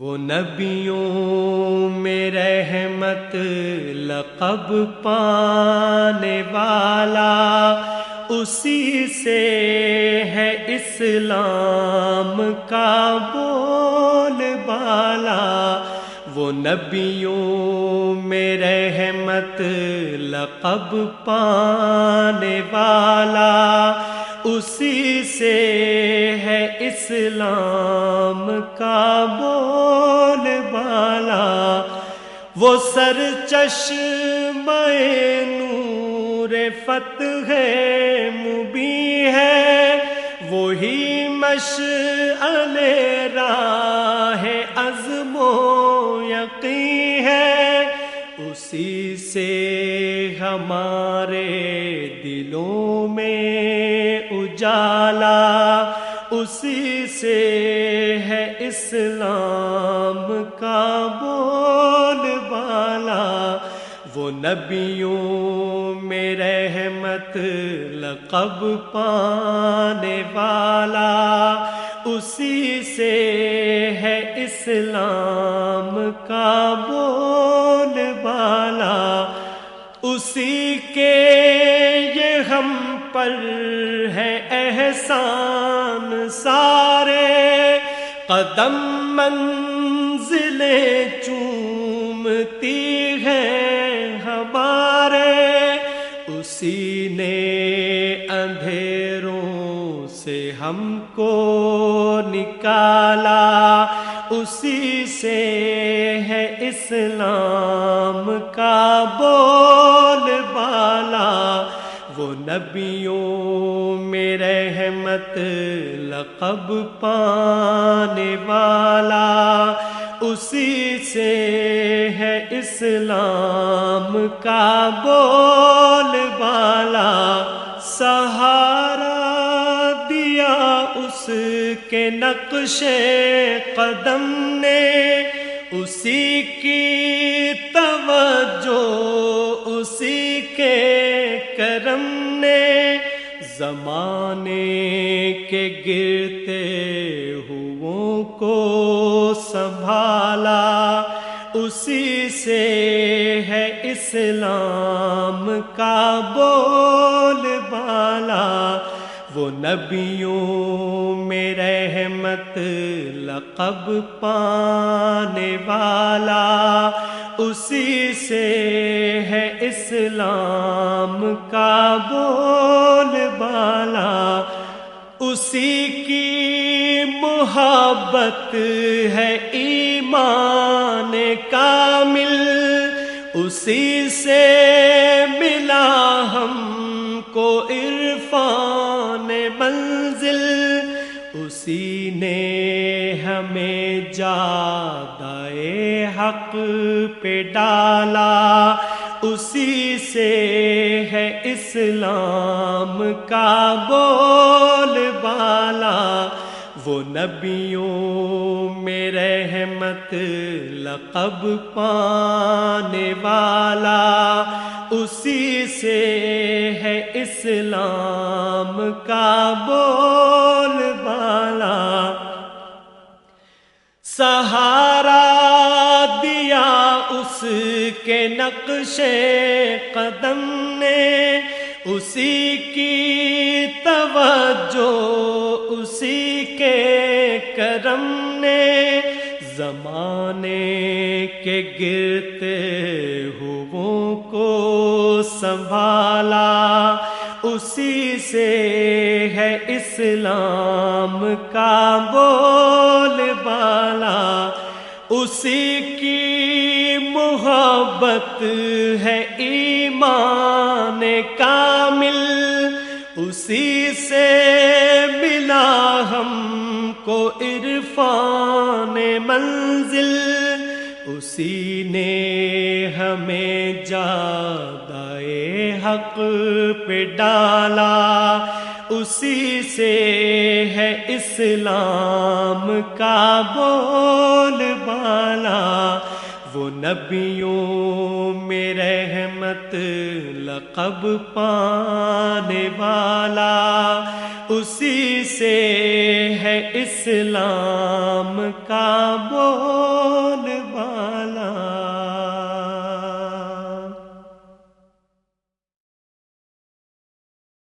وہ نبیوں میں رحمت لقب پانے والا، اسی سے ہے اسلام کا بول بالا۔ وہ نبیوں میں رحمت لقب پانے والا، اسی سے ہے اسلام کا بول بالا۔ وہ سر چشمہ نور فتح مبین ہے، وہی مشعل راہ عزم و یقین ہے، اسی سے ہمارے دلوں میں اجالا، اسی سے ہے اسلام کا بول بالا۔ وہ نبیوں میں رحمت لقب پانے والا، اسی سے ہے اسلام کا بول بالا۔ اسی کے یہ ہم پر ہے احسان سارے، قدم منزلیں چومتی ہیں ہمارے، اسی نے اندھیروں سے ہم کو نکالا، اسی سے ہے اسلام کا بول بالا۔ وہ نبیوں میں رحمت لقب پانے والا، اسی سے ہے اسلام کا بول بالا۔ سہارا دیا اس کے نقش قدم نے، اسی کی توجہ اسی کے کرم نے، زمانے کے گرتے ہوں کو سنبھالا، اسی سے ہے اسلام کا بول بالا۔ وہ نبیوں میں رحمت لقب پانے والا، اسی سے ہے اسلام کا بول بالا۔ اسی کی محبت ہے ایمان کامل، اسی سے ملا ہم کو عرفان منزل، اسی نے ہمیں جادۂ حق پہ ڈالا، اسی سے ہے اسلام کا بول بالا۔ وہ نبیوں میں رحمت لقب پانے والا، اسی سے ہے اسلام کا بول بالا۔ سہارا دیا اس کے نقش قدم نے، اسی کی توجہ اسی کے کرم نے، زمانے کے گرتے ہوں کو سنبھالا، اسی سے ہے اسلام کا بول بالا۔ اسی کی محبت ہے ایمان کامل، اسی سے ملا ہم کو عرفان منزل، اسی نے ہمیں جادۂ حق پہ ڈالا، اسی سے ہے اسلام کا بول بالا۔ وہ نبیوں میں رحمت لقب پانے والا، اسی سے ہے اسلام کا بول